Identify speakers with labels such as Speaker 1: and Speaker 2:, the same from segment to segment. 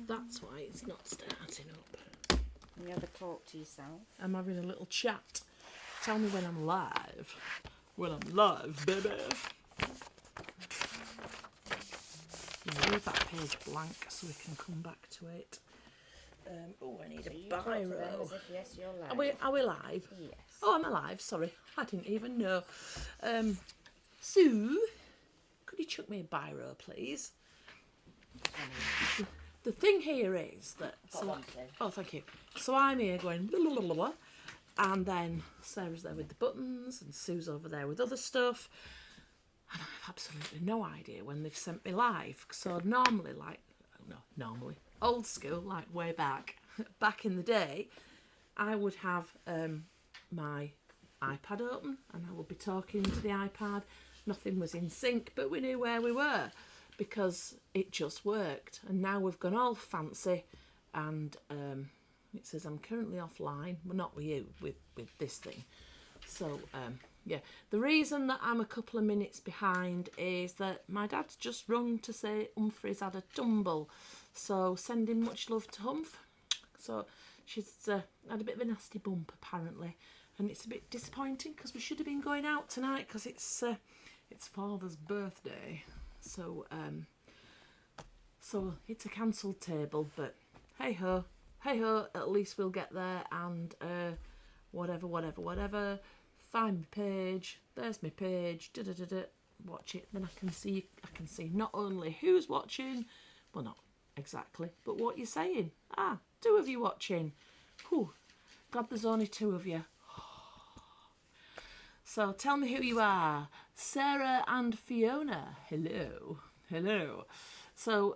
Speaker 1: That's why it's not starting up.
Speaker 2: You have a talk to yourself.
Speaker 1: I'm having a little chat. Tell me when I'm live. When I'm live, baby. Leave that page blank so we can come back to it. Oh, I need a biro.
Speaker 2: Yes, you're live.
Speaker 1: Are we live?
Speaker 2: Yes.
Speaker 1: Oh, I'm alive. Sorry, I didn't even know. Sue, could you chuck me a biro, please? The thing here is that... oh, thank you. So I'm here going... blah, blah, blah, blah, and then Sarah's there with the buttons and Sue's over there with other stuff. And I have absolutely no idea when they've sent me live. So normally, old school, like way back in the day, I would have my iPad open and I would be talking to the iPad. Nothing was in sync, but we knew where we were because it just worked. And now we've gone all fancy and it says I'm currently offline. Well, not with you, with this thing. So, yeah, the reason that I'm a couple of minutes behind is that my dad's just rung to say Humphrey's had a tumble. So sending much love to Humph. So she's had a bit of a nasty bump apparently. And it's a bit disappointing because we should have been going out tonight because it's Father's birthday. So, so it's a cancelled table, but hey-ho, at least we'll get there and whatever. Find my page, there's my page, watch it, then I can see not only who's watching, well not exactly, but what you're saying. 2 of you watching. Whew, glad there's only 2 of you. So tell me who you are. Sarah and Fiona. Hello. So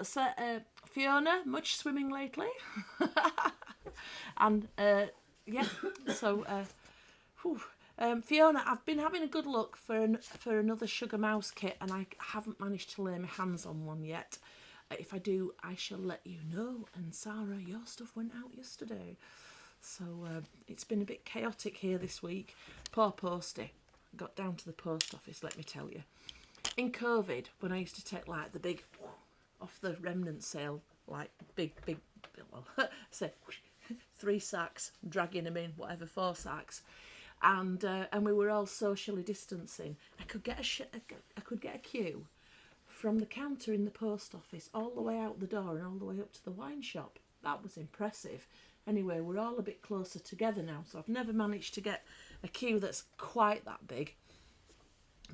Speaker 1: Fiona, much swimming lately? And yeah, so Fiona, I've been having a good look for another Sugar Mouse kit and I haven't managed to lay my hands on one yet. If I do, I shall let you know. And Sarah, your stuff went out yesterday. So it's been a bit chaotic here this week. Poor Posty. Got down to the post office, let me tell you. In COVID, when I used to take like the big, off the remnant sale, like big, well, say 3 sacks, dragging them in, whatever, 4 sacks. And we were all socially distancing. I could get a queue from the counter in the post office all the way out the door and all the way up to the wine shop. That was impressive. Anyway, we're all a bit closer together now, so I've never managed to get a queue that's quite that big.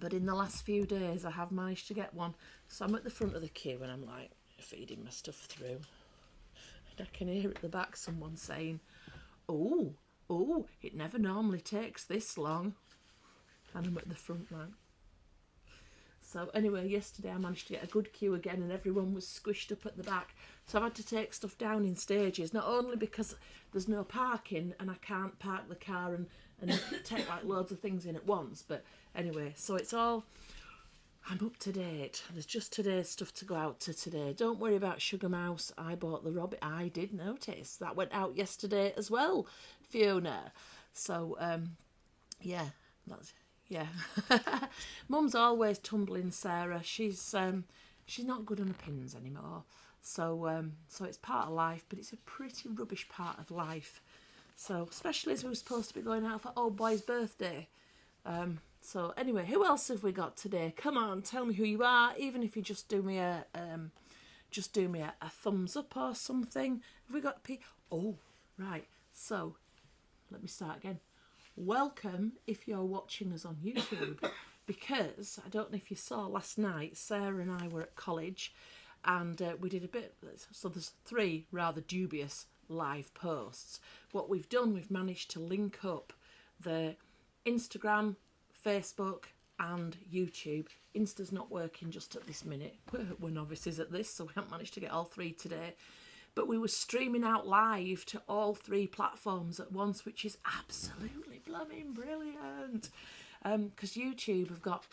Speaker 1: But in the last few days, I have managed to get one. So I'm at the front of the queue and I'm like feeding my stuff through. And I can hear at the back someone saying, "Oh, it never normally takes this long." And I'm at the front now. So anyway, yesterday I managed to get a good queue again and everyone was squished up at the back. So I've had to take stuff down in stages, not only because there's no parking and I can't park the car and take like loads of things in at once. But anyway, so it's all, I'm up to date. There's just today's stuff to go out to today. Don't worry about Sugar Mouse. I bought the Robbie. I did notice. That went out yesterday as well, Fiona. So, yeah, that's... yeah. Mum's always tumbling Sarah. She's not good on the pins anymore. So so it's part of life, but it's a pretty rubbish part of life. So especially as we were supposed to be going out for old boy's birthday. So anyway, who else have we got today? Come on, tell me who you are. Even if you just do me a thumbs up or something. Have we got oh, right. So let me start again. Welcome if you're watching us on YouTube, because I don't know if you saw last night, Sarah and I were at college and we did a bit, so there's 3 rather dubious live posts. What we've done, we've managed to link up the Instagram, Facebook and YouTube. Insta's not working just at this minute. We're novices at this, so we haven't managed to get all 3 today. But we were streaming out live to all 3 platforms at once, which is absolutely blooming brilliant. Because YouTube have got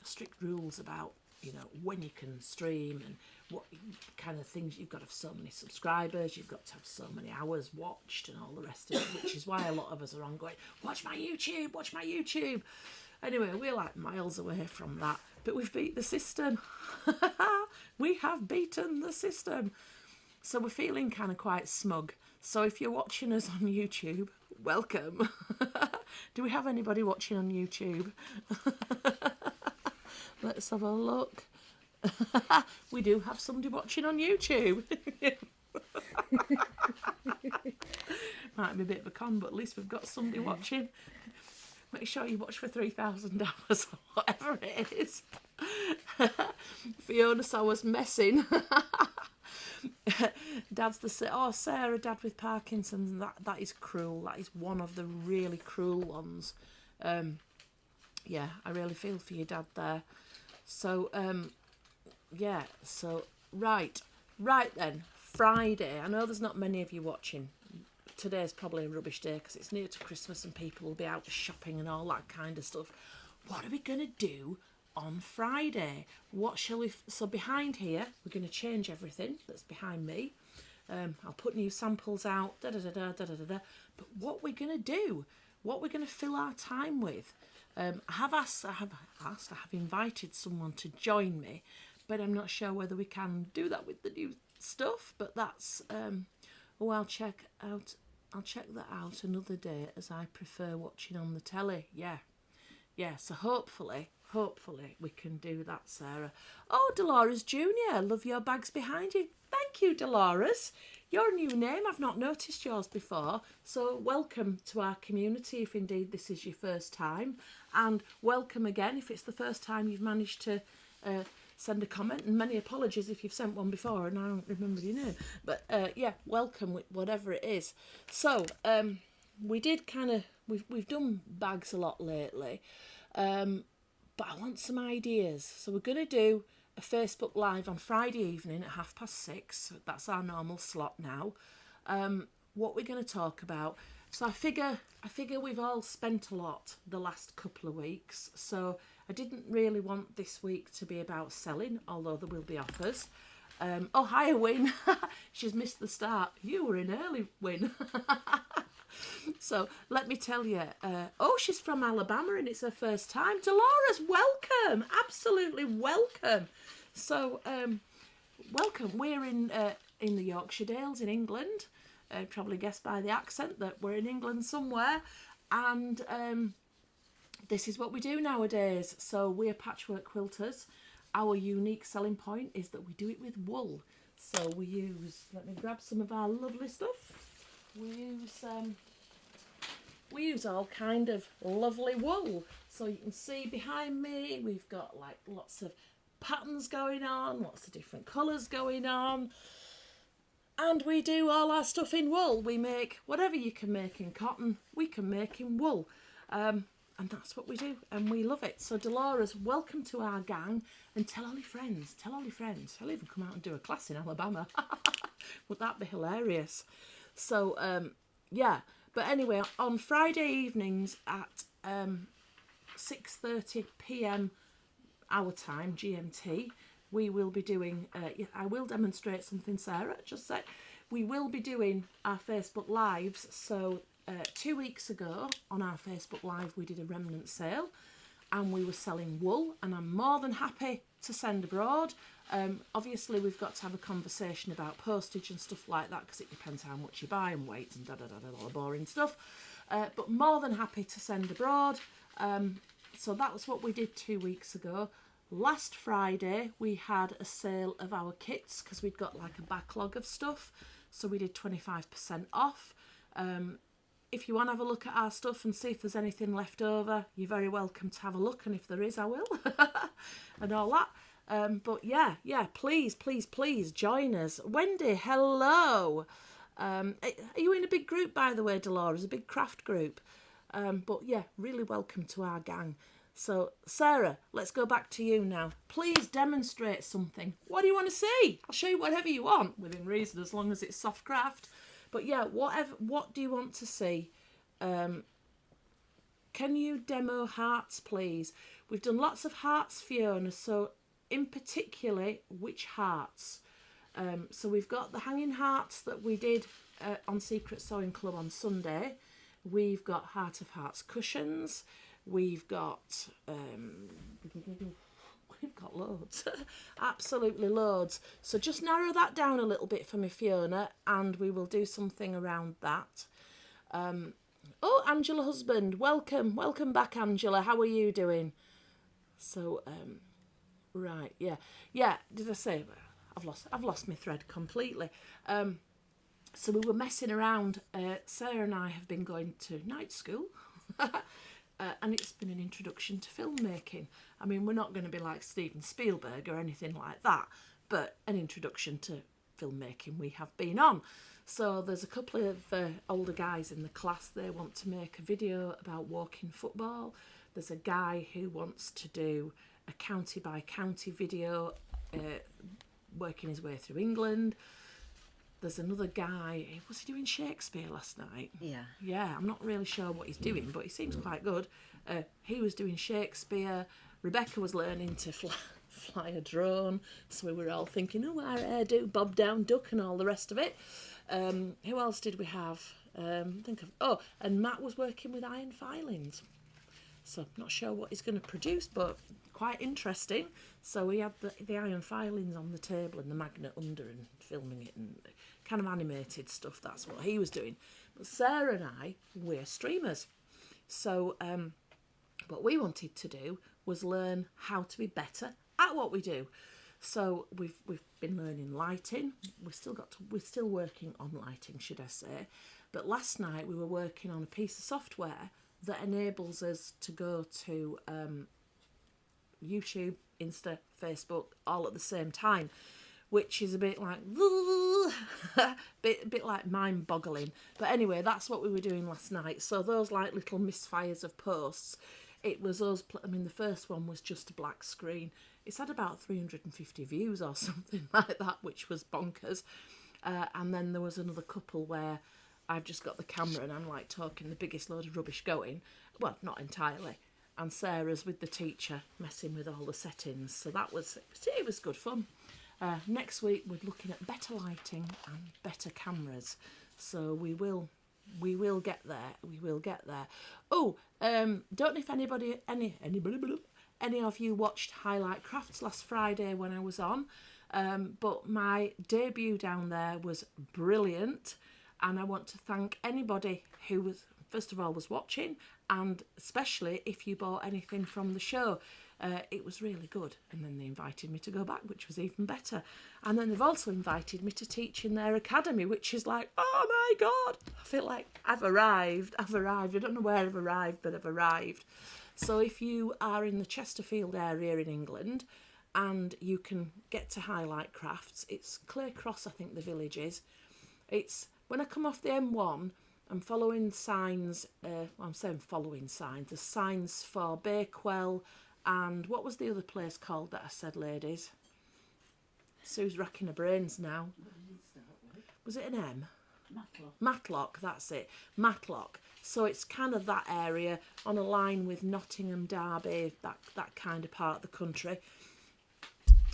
Speaker 1: strict rules about, you know, when you can stream and what kind of things. You've got to have so many subscribers, you've got to have so many hours watched and all the rest of it, which is why a lot of us are on going, watch my YouTube. Anyway, we're like miles away from that, but we've beat the system. We have beaten the system. So we're feeling kind of quite smug. So if you're watching us on YouTube, welcome. Do we have anybody watching on YouTube? Let's have a look. We do have somebody watching on YouTube. Might be a bit of a con, but at least we've got somebody watching. Make sure you watch for 3,000 hours or whatever it is. Fiona saw us messing. Dad's Sarah, Dad with Parkinson's. That is cruel. That is one of the really cruel ones. Yeah, I really feel for your dad there. So, yeah, so, right then, Friday. I know there's not many of you watching. Today's probably a rubbish day because it's near to Christmas and people will be out shopping and all that kind of stuff. What are we going to do on Friday? What shall we... So behind here, we're going to change everything that's behind me. I'll put new samples out, But what we're going to do, what we're going to fill our time with, I have invited someone to join me, but I'm not sure whether we can do that with the new stuff. But that's I'll check that out another day, as I prefer watching on the telly. Yeah. So hopefully we can do that, Sarah. Oh, Dolores Junior, love your bags behind you. Thank you, Dolores. Your new name, I've not noticed yours before, so welcome to our community if indeed this is your first time, and welcome again if it's the first time you've managed to send a comment, and many apologies if you've sent one before and I don't remember your name, but yeah, welcome whatever it is. So we did we've done bags a lot lately, but I want some ideas, so we're going to do a Facebook Live on Friday evening at 6:30. That's our normal slot now. What we're going to talk about. So I figure we've all spent a lot the last couple of weeks. So I didn't really want this week to be about selling, although there will be offers. Oh, hi, Win. She's missed the start. You were in early, Win. So let me tell you, she's from Alabama and it's her first time. Dolores, welcome, absolutely welcome. So welcome. We're in the Yorkshire Dales in England. Probably guessed by the accent that we're in England somewhere, and this is what we do nowadays. So we're patchwork quilters. Our unique selling point is that we do it with wool. So we use, let me grab some of our lovely stuff. We use all kind of lovely wool. So you can see behind me, we've got like lots of patterns going on, lots of different colours going on. And we do all our stuff in wool. We make whatever you can make in cotton, we can make in wool. And that's what we do, and we love it. So Dolores, welcome to our gang, and tell all your friends, I'll even come out and do a class in Alabama. Would that be hilarious? So, yeah. But anyway, on Friday evenings at 6:30 p.m. our time, GMT, we will be doing, I will demonstrate something, Sarah, just say. We will be doing our Facebook Lives. So 2 weeks ago on our Facebook Live, we did a remnant sale and we were selling wool, and I'm more than happy to send abroad. Obviously, we've got to have a conversation about postage and stuff like that, because it depends how much you buy and weight and all the boring stuff. But more than happy to send abroad. So that was what we did 2 weeks ago. Last Friday, we had a sale of our kits because we'd got like a backlog of stuff. So we did 25% off. If you want to have a look at our stuff and see if there's anything left over, you're very welcome to have a look. And if there is, I will. And all that. But yeah, please join us. Wendy, hello. Are you in a big group, by the way, Dolores? A big craft group? But yeah, really welcome to our gang. So Sarah, let's go back to you now. Please demonstrate something. What do you want to see? I'll show you whatever you want, within reason, as long as it's soft craft. But yeah, what do you want to see? Can you demo hearts, please? We've done lots of hearts, Fiona, so in particular, which hearts? So we've got the hanging hearts that we did on Secret Sewing Club on Sunday. We've got Heart of Hearts cushions. We've got, we've got loads. Absolutely loads. So just narrow that down a little bit for me, Fiona, and we will do something around that. Oh, Angela Husband, welcome back, Angela. How are you doing? So, right, yeah. Did I say I've lost my thread completely? So we were messing around. Sarah and I have been going to night school, and it's been an introduction to filmmaking. I mean, we're not going to be like Steven Spielberg or anything like that, but an introduction to filmmaking we have been on. So there's a couple of older guys in the class. They want to make a video about walking football. There's a guy who wants to do a county by county video, working his way through England. There's another guy, was he doing Shakespeare last night? Yeah, I'm not really sure what he's doing, but he seems quite good. He was doing Shakespeare. Rebecca was learning to fly a drone, so we were all thinking, oh, our hairdo, bob down duck and all the rest of it. Who else did we have? And Matt was working with iron filings. So I'm not sure what he's going to produce, but quite interesting. So we had the iron filings on the table and the magnet under and filming it and kind of animated stuff. That's what he was doing. But Sarah and I, we're streamers. So what we wanted to do was learn how to be better at what we do. So we've been learning lighting. We're still working on lighting, should I say. But last night we were working on a piece of software that enables us to go to YouTube, Insta, Facebook, all at the same time, which is a bit like bit like mind-boggling. But anyway, that's what we were doing last night. So those like little misfires of posts, it was us. I mean, the first one was just a black screen. It's had about 350 views or something like that, which was bonkers. And then there was another couple where I've just got the camera and I'm like talking the biggest load of rubbish going. Well, not entirely. And Sarah's with the teacher messing with all the settings. So it was good fun. Next week we're looking at better lighting and better cameras. So we will get there. We will get there. Oh, don't know if any of you watched Highlight Crafts last Friday when I was on. But my debut down there was brilliant. And I want to thank anybody who was, first of all, was watching, and especially if you bought anything from the show. It was really good. And then they invited me to go back, which was even better. And then they've also invited me to teach in their academy, which is like, oh my God, I feel like I've arrived. I don't know where I've arrived, but I've arrived. So if you are in the Chesterfield area in England and you can get to Highlight Crafts, it's Clay Cross, I think the village is. It's when I come off the M1, I'm following signs, I'm saying following signs, there's signs for Bakewell, and what was the other place called that I said, ladies? Sue's racking her brains now. Was it an M? Matlock, that's it. Matlock. So it's kind of that area on a line with Nottingham, Derby, that kind of part of the country.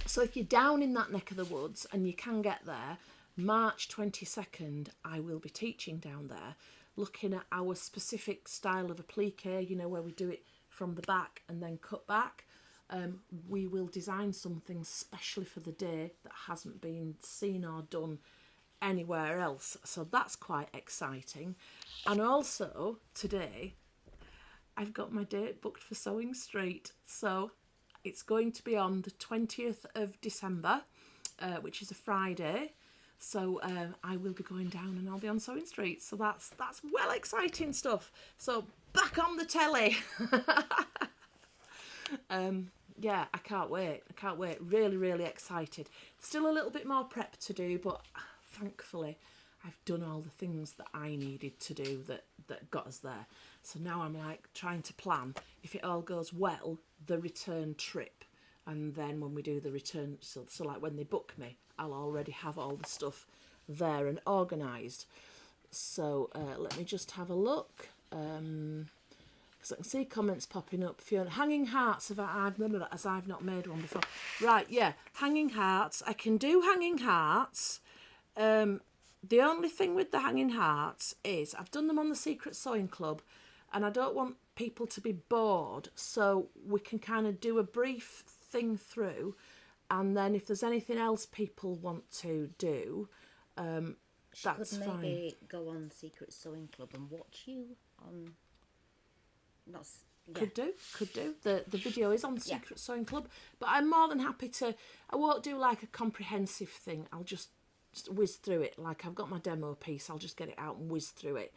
Speaker 1: So if you're down in that neck of the woods and you can get there, March 22nd, I will be teaching down there, looking at our specific style of applique, you know, where we do it from the back and then cut back. We will design something specially for the day that hasn't been seen or done anywhere else. So that's quite exciting. And also, today, I've got my date booked for Sewing Street. So it's going to be on the 20th of December, which is a Friday. So I will be going down and I'll be on Sewing Street. So that's well exciting stuff. So back on the telly. Yeah, I can't wait. Really, really excited. Still a little bit more prep to do, but thankfully I've done all the things that I needed to do that got us there. So now I'm like trying to plan, if it all goes well, the return trip. And then when we do the return, so like when they book me, I'll already have all the stuff there and organised. So let me just have a look. Because I can see comments popping up. Fiona, hanging hearts, as I've not made one before. Right, yeah, hanging hearts. I can do hanging hearts. The only thing with the hanging hearts is I've done them on the Secret Sewing Club, and I don't want people to be bored, so we can kind of do a brief thing through, and then if there's anything else people want to do, that's
Speaker 2: could
Speaker 1: fine.
Speaker 2: maybe go on Secret Sewing Club and watch you on.
Speaker 1: Could do. The video is on Secret Sewing Club, but I'm more than happy to. I won't do like a comprehensive thing. I'll just whiz through it. Like I've got my demo piece, I'll just get it out and whiz through it.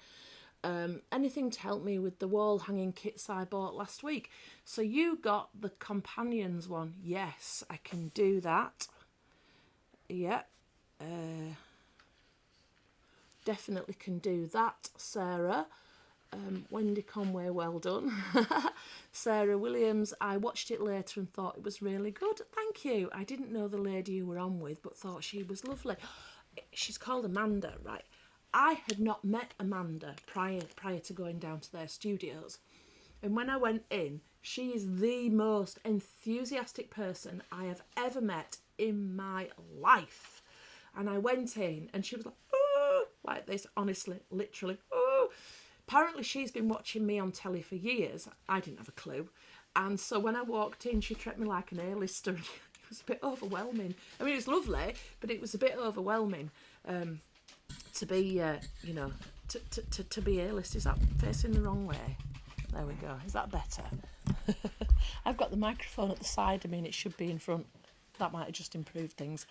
Speaker 1: Anything to help me with the wall hanging kits I bought last week. So you got the companions one. Yes, I can do that. Yeah. Definitely can do that, Sarah. Wendy Conway, well done. Sarah Williams, I watched it later and thought it was really good. Thank you. I didn't know the lady you were on with, but thought she was lovely. She's called Amanda, right? I had not met Amanda prior to going down to their studios. And when I went in, she is the most enthusiastic person I have ever met in my life. And I went in and she was like, oh, like this, honestly, literally, oh. Apparently she's been watching me on telly for years. I didn't have a clue. And so when I walked in, she treated me like an A-lister. It was a bit overwhelming. I mean, it's lovely, but it was a bit overwhelming to be, to be A-list. Is that facing the wrong way? There we go. Is that better? I've got the microphone at the side. I mean, it should be in front. That might have just improved things.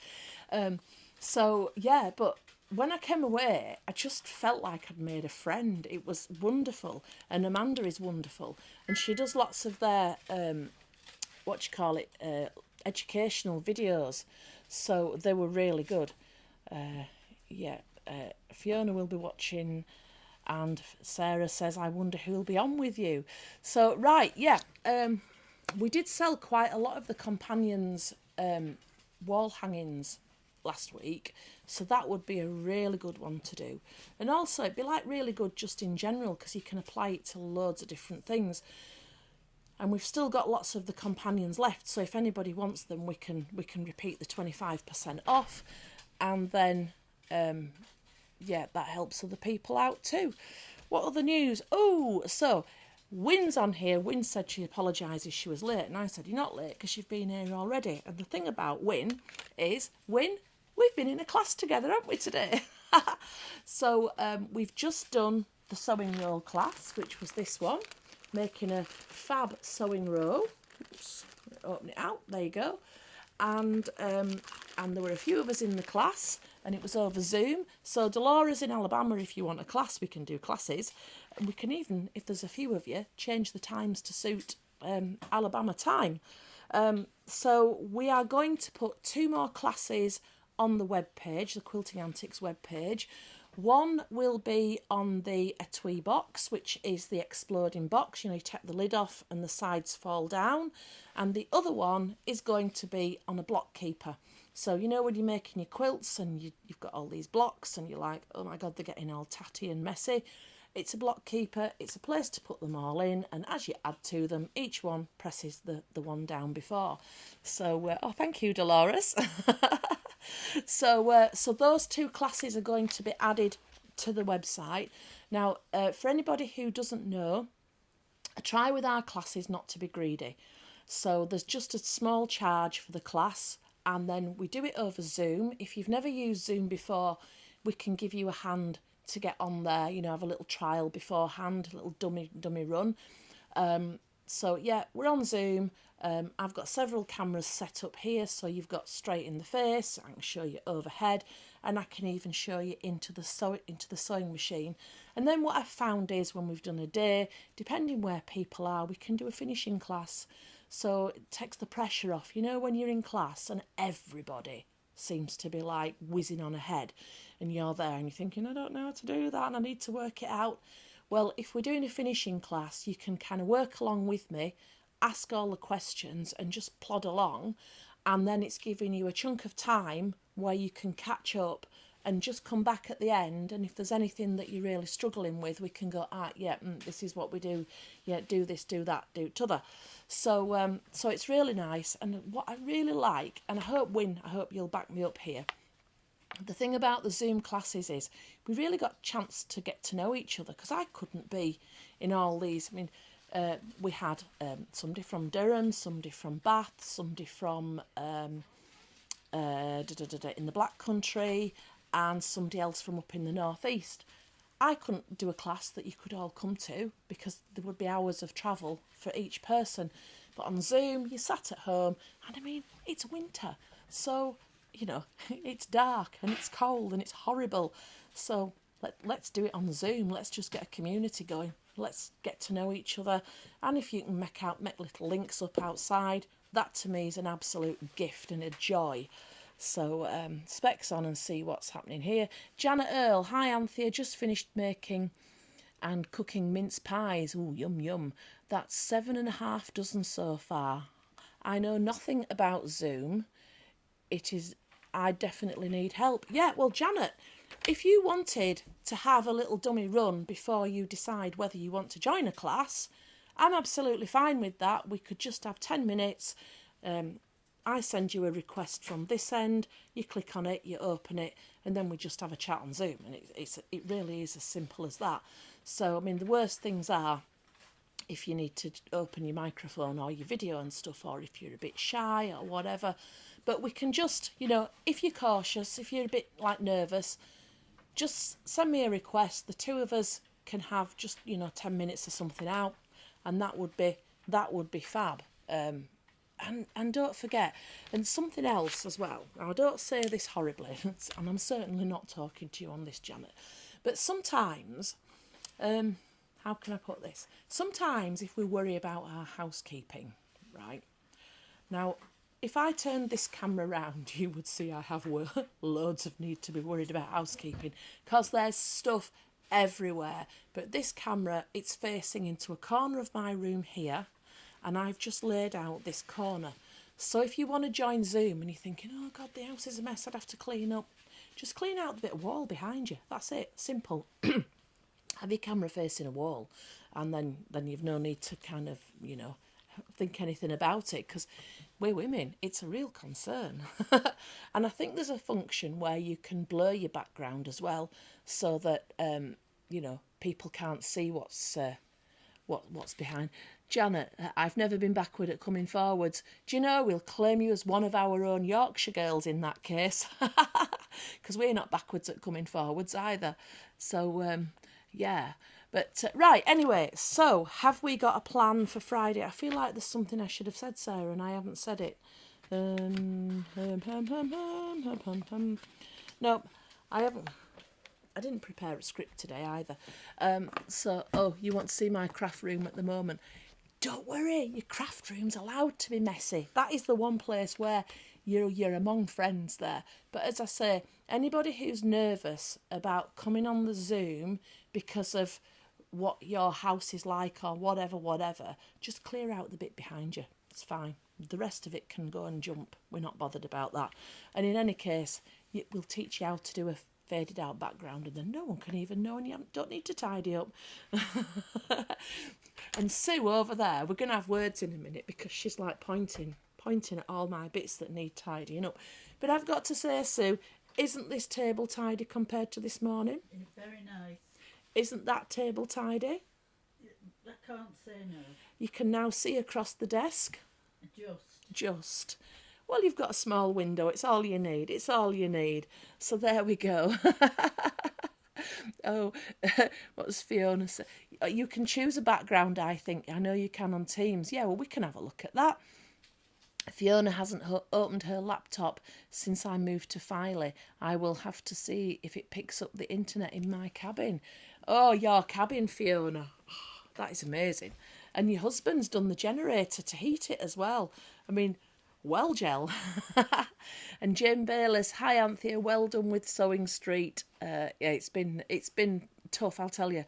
Speaker 1: So, yeah, but when I came away, I just felt like I'd made a friend. It was wonderful. And Amanda is wonderful. And she does lots of their, educational videos. So they were really good. Fiona will be watching. And Sarah says, I wonder who'll be on with you. So, right, yeah. We did sell quite a lot of the companions' wall hangings last week, so that would be a really good one to do. And also it'd be like really good just in general, because you can apply it to loads of different things. And we've still got lots of the companions left, so if anybody wants them, we can repeat the 25% off, and then that helps other people out too. What other news? Oh, so Wynn's on here. Wynn said she apologises she was late, and I said, you're not late because you've been here already. And the thing about Wynn is, Wynn, we've been in a class together, haven't we, today? So we've just done the sewing roll class, which was this one, making a fab sewing row. Oops, open it out, there you go. And there were a few of us in the class, and it was over Zoom. So Dolores in Alabama, if you want a class, we can do classes. And we can even, if there's a few of you, change the times to suit Alabama time. So we are going to put 2 more classes on the webpage, the Quilting Antics webpage. One will be on the etui box, which is the exploding box. You know, you take the lid off and the sides fall down. And the other one is going to be on a block keeper. So, you know, when you're making your quilts and you've got all these blocks and you're like, oh my God, they're getting all tatty and messy. It's a block keeper. It's a place to put them all in. And as you add to them, each one presses the one down before. So, thank you, Dolores. So those 2 classes are going to be added to the website. Now, for anybody who doesn't know, I try with our classes not to be greedy. So there's just a small charge for the class, and then we do it over Zoom. If you've never used Zoom before, we can give you a hand to get on there, you know, have a little trial beforehand, a little dummy run. So yeah, we're on Zoom. I've got several cameras set up here, so you've got straight in the face. I can show you overhead, and I can even show you into the sewing machine. And then what I've found is when we've done a day, depending where people are, we can do a finishing class. So it takes the pressure off. You know, when you're in class and everybody seems to be like whizzing on ahead, and you're there and you're thinking, I don't know how to do that and I need to work it out. Well, if we're doing a finishing class, you can kind of work along with me, ask all the questions and just plod along, and then it's giving you a chunk of time where you can catch up and just come back at the end, and if there's anything that you're really struggling with, we can go, this is what we do, do this, do that, do t'other. So it's really nice, and what I really like, and I hope you'll back me up here, the thing about the Zoom classes is we really got a chance to get to know each other, because I couldn't be in all these. I mean, We had somebody from Durham, somebody from Bath, somebody from in the Black Country, and somebody else from up in the northeast. I couldn't do a class that you could all come to because there would be hours of travel for each person. But on Zoom, you sat at home, and I mean, it's winter, so, you know, it's dark and it's cold and it's horrible. So let's do it on Zoom. Let's just get a community going. Let's get to know each other. And if you can make little links up outside, that to me is an absolute gift and a joy. So specs on and see what's happening here. Janet Earl, hi Anthea, just finished making and cooking mince pies. Ooh, yum yum. That's 7.5 dozen so far. I know nothing about Zoom. I definitely need help. Yeah, well Janet, if you wanted to have a little dummy run before you decide whether you want to join a class, I'm absolutely fine with that. We could just have 10 minutes. I send you a request from this end, you click on it, you open it, and then we just have a chat on Zoom. And it really is as simple as that. So, I mean, the worst things are if you need to open your microphone or your video and stuff, or if you're a bit shy or whatever. But we can just, you know, if you're cautious, if you're a bit like nervous, just send me a request. The two of us can have just, you know, 10 minutes or something out, and that would be fab. And don't forget, and something else as well. Now, I don't say this horribly, and I'm certainly not talking to you on this, Janet, but sometimes, how can I put this? Sometimes if we worry about our housekeeping, right? Now, if I turned this camera round, you would see I have loads of need to be worried about housekeeping, because there's stuff everywhere. But this camera, it's facing into a corner of my room here, and I've just laid out this corner. So if you want to join Zoom and you're thinking, oh God, the house is a mess, I'd have to clean up, just clean out the bit of wall behind you. That's it, simple. Have your camera facing a wall, and then you've no need to kind of, you know, think anything about it, because we're women, it's a real concern. And I think there's a function where you can blur your background as well, so that you know, people can't see what's behind. Janet, I've never been backward at coming forwards. Do you know, we'll claim you as one of our own Yorkshire girls in that case, because we're not backwards at coming forwards either. So yeah, but right, anyway, so have we got a plan for Friday? I feel like there's something I should have said, Sarah, and I haven't said it. Nope, I haven't. I didn't prepare a script today either. So, you want to see my craft room at the moment? Don't worry, your craft room's allowed to be messy. That is the one place where you're among friends there. But as I say, anybody who's nervous about coming on the Zoom because of what your house is like or whatever, just clear out the bit behind you. It's fine. The rest of it can go and jump. We're not bothered about that. And in any case, we'll teach you how to do a faded out background, and then no one can even know, and you don't need to tidy up. And Sue over there, we're going to have words in a minute, because she's like pointing at all my bits that need tidying up. But I've got to say, Sue, isn't this table tidy compared to this morning?
Speaker 2: Very nice.
Speaker 1: Isn't that table tidy?
Speaker 2: I can't say no.
Speaker 1: You can now see across the desk. Just. Well, you've got a small window. It's all you need. It's all you need. So there we go. Oh, what was Fiona say? You can choose a background, I think. I know you can on Teams. Yeah, well, we can have a look at that. Fiona hasn't opened her laptop since I moved to Filey. I will have to see if it picks up the internet in my cabin. Oh, your cabin, Fiona. Oh, that is amazing. And your husband's done the generator to heat it as well. I mean, well, gel. And Jane Bayliss, hi Anthea, well done with Sewing Street. Yeah, it's been tough, I'll tell you.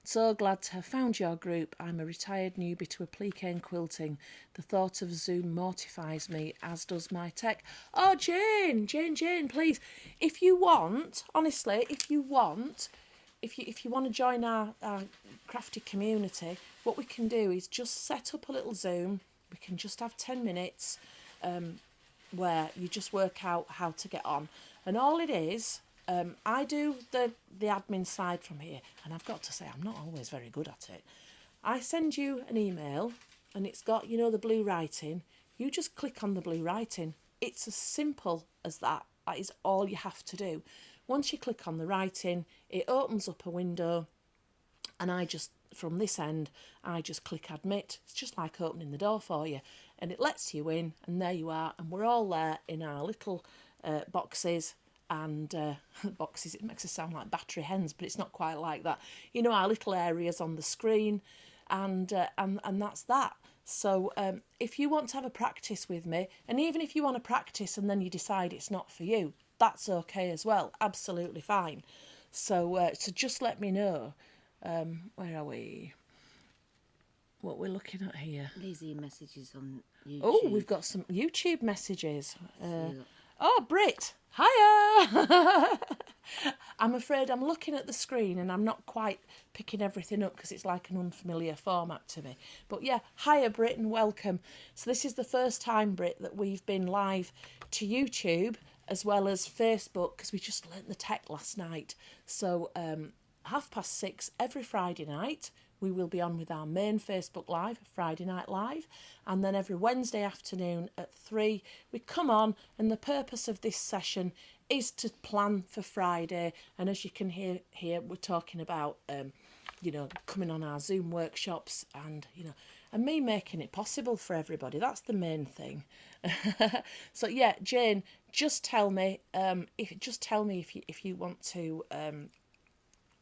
Speaker 1: So glad to have found your group. I'm a retired newbie to applique and quilting. The thought of Zoom mortifies me, as does my tech. Oh, Jane, please, if you want, honestly, if you want to join our crafty community, what we can do is just set up a little Zoom. We can just have 10 minutes where you just work out how to get on. And all it is, I do the admin side from here, and I've got to say I'm not always very good at it. I send you an email and it's got, you know, the blue writing. You just click on the blue writing. It's as simple as that. That is all you have to do. Once you click on the writing, it opens up a window, and I just, from this end, I just click admit. It's just like opening the door for you, and it lets you in, and there you are, and we're all there in our little boxes. And boxes, it makes us sound like battery hens, but it's not quite like that. You know, our little areas on the screen, and that's that. So if you want to have a practice with me, and even if you want to practice and then you decide it's not for you, that's okay as well. Absolutely fine. So so just let me know. Where are we? What we're looking at here.
Speaker 2: These are your messages on YouTube.
Speaker 1: Oh, we've got some YouTube messages.
Speaker 2: So,
Speaker 1: Oh, Brit, hiya! I'm afraid I'm looking at the screen and I'm not quite picking everything up because it's like an unfamiliar format to me. But yeah, hiya, Brit, and welcome. So this is the first time, Brit, that we've been live to YouTube as well as Facebook, because we just learnt the tech last night. So 6:30 every Friday night, we will be on with our main Facebook Live, Friday Night Live, and then every Wednesday afternoon at 3, we come on, and the purpose of this session is to plan for Friday. And as you can hear here, we're talking about, you know, coming on our Zoom workshops, and, you know, and me making it possible for everybody. That's the main thing. So yeah, Jane, just tell me, if you want to.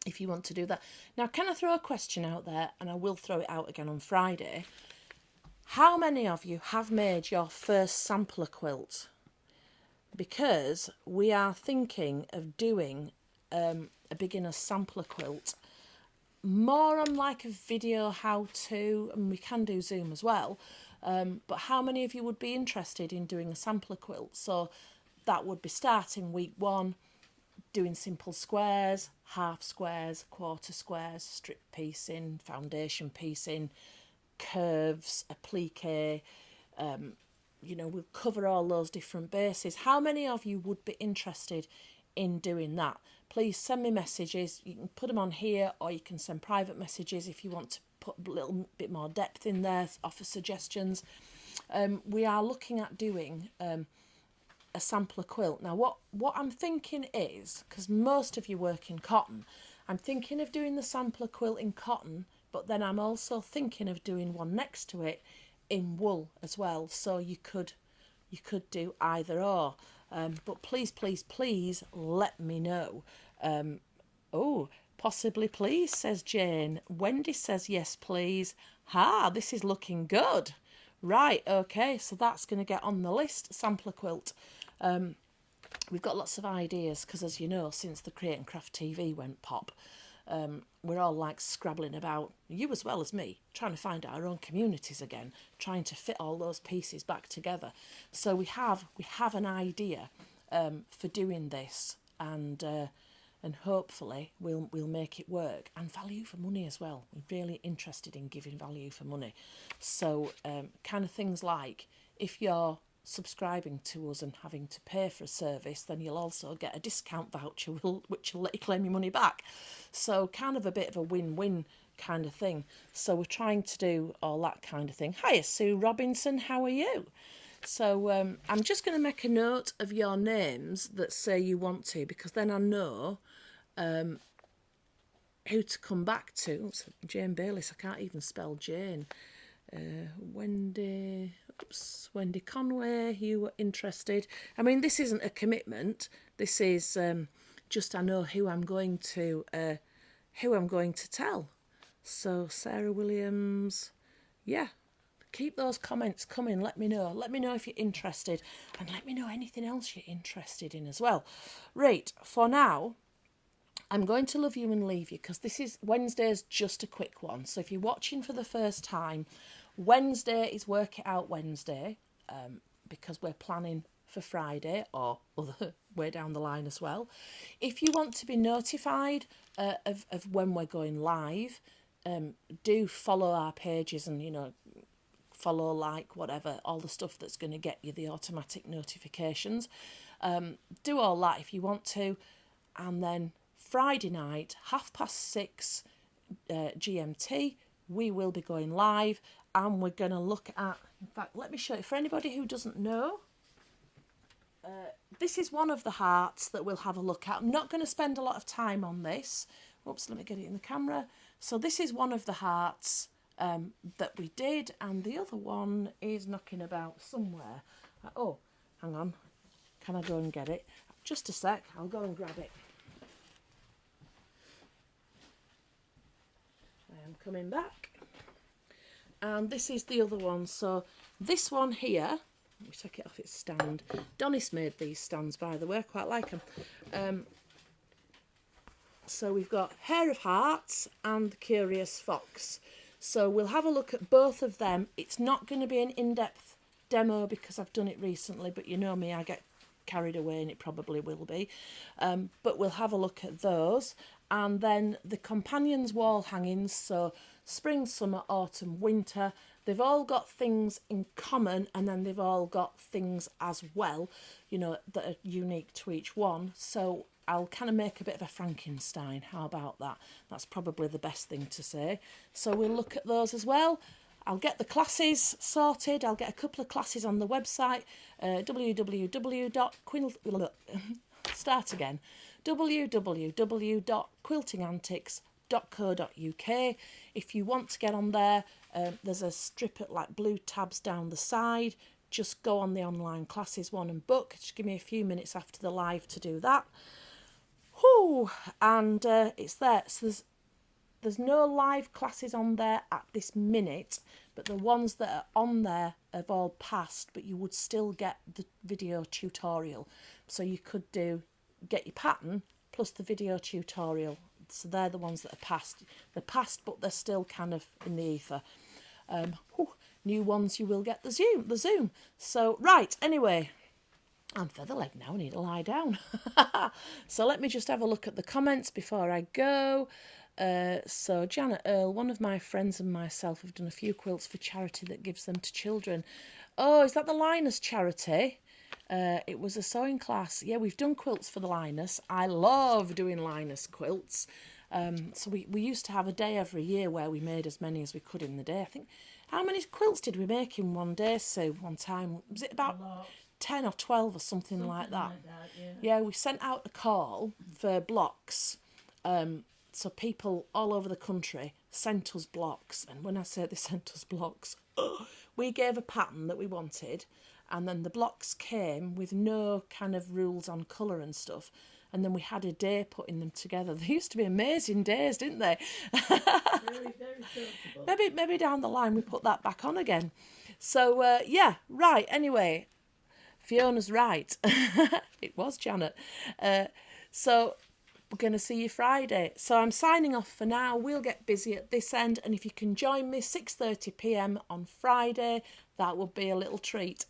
Speaker 1: If you want to do that. Now, can I throw a question out there? And I will throw it out again on Friday. How many of you have made your first sampler quilt? Because we are thinking of doing a beginner sampler quilt. More on like a video how-to, and we can do Zoom as well. But how many of you would be interested in doing a sampler quilt? So that would be starting week 1, doing simple squares, half squares, quarter squares, strip piecing, foundation piecing, curves, applique. You know, we'll cover all those different bases. How many of you would be interested in doing that? Please send me messages. You can put them on here, or you can send private messages if you want to put a little bit more depth in there, offer suggestions. We are looking at doing a sampler quilt. Now what I'm thinking is, because most of you work in cotton, I'm thinking of doing the sampler quilt in cotton, but then I'm also thinking of doing one next to it in wool as well. So you could do either or. But please let me know. Oh, possibly please, says Jane. Wendy says yes please. This is looking good. Right, okay, so that's going to get on the list, sampler quilt. We've got lots of ideas because, as you know, since the Create and Craft TV went pop, we're all like scrabbling about, you as well as me, trying to find our own communities again, trying to fit all those pieces back together. So we have an idea for doing this, and hopefully we'll make it work, and value for money as well. We're really interested in giving value for money. So kind of things like, if you're subscribing to us and having to pay for a service, then you'll also get a discount voucher which will let you claim your money back. So kind of a bit of a win-win kind of thing. So we're trying to do all that kind of thing. Hiya, Sue Robinson, how are you? So I'm just going to make a note of your names that say you want to, because then I know who to come back to. Oops, Jane Bayliss, I can't even spell Jane. Wendy Conway, you were interested. I mean, this isn't a commitment. This is just, I know who I'm going to tell. So Sarah Williams, yeah. Keep those comments coming. Let me know. Let me know if you're interested, and let me know anything else you're interested in as well. Right, for now, I'm going to love you and leave you, because this is Wednesday's just a quick one. So if you're watching for the first time, Wednesday is Work It Out Wednesday, because we're planning for Friday or other way down the line as well. If you want to be notified of when we're going live, do follow our pages and, you know, follow, like, whatever, all the stuff that's going to get you the automatic notifications. Do all that if you want to. And then Friday night, 6:30 GMT, we will be going live, and we're going to look at, in fact, let me show you, for anybody who doesn't know, this is one of the hearts that we'll have a look at. I'm not going to spend a lot of time on this. Oops, let me get it in the camera. So this is one of the hearts that we did, and the other one is knocking about somewhere. Oh, hang on. Can I go and get it? Just a sec, I'll go and grab it. I am coming back. And this is the other one. So this one here, let me take it off its stand. Donis made these stands, by the way, I quite like them. So we've got Hair of Hearts and the Curious Fox. So we'll have a look at both of them. It's not going to be an in-depth demo because I've done it recently, but you know me, I get carried away, and it probably will be. But we'll have a look at those. And then the companions wall hangings, so spring, summer, autumn, winter, they've all got things in common, and then they've all got things as well, you know, that are unique to each one. So I'll kind of make a bit of a Frankenstein. How about that? That's probably the best thing to say. So we'll look at those as well. I'll get the classes sorted. I'll get a couple of classes on the website, www.quiltingantics.co.uk. If you want to get on there, there's a strip at like blue tabs down the side. Just go on the online classes one and book. Just give me a few minutes after the live to do that. Whoo! And it's there. So there's no live classes on there at this minute, but the ones that are on there have all passed, but you would still get the video tutorial. So you could get your pattern plus the video tutorial. So they're the ones that are passed. They're passed, but they're still kind of in the ether. New ones, you will get the Zoom. So, right, anyway, I'm feather leg now, I need to lie down. So let me just have a look at the comments before I go. So Janet Earl, one of my friends and myself have done a few quilts for charity that gives them to children. Oh, is that the Linus charity? It was a sewing class. Yeah, we've done quilts for the Linus. I love doing Linus quilts. So we used to have a day every year where we made as many as we could in the day. I think, how many quilts did we make in one day, Sue, one time? Was it about 10 or 12 or something like that? Yeah, we sent out a call for blocks. So people all over the country sent us blocks. And when I say they sent us blocks, we gave a pattern that we wanted. And then the blocks came with no kind of rules on colour and stuff. And then we had a day putting them together. They used to be amazing days, didn't they?
Speaker 2: Very, very sensible.
Speaker 1: Maybe down the line we put that back on again. So, yeah, right. Anyway, Fiona's right. It was Janet. So we're going to see you Friday. So I'm signing off for now. We'll get busy at this end. And if you can join me 6:30 p.m. on Friday, that would be a little treat.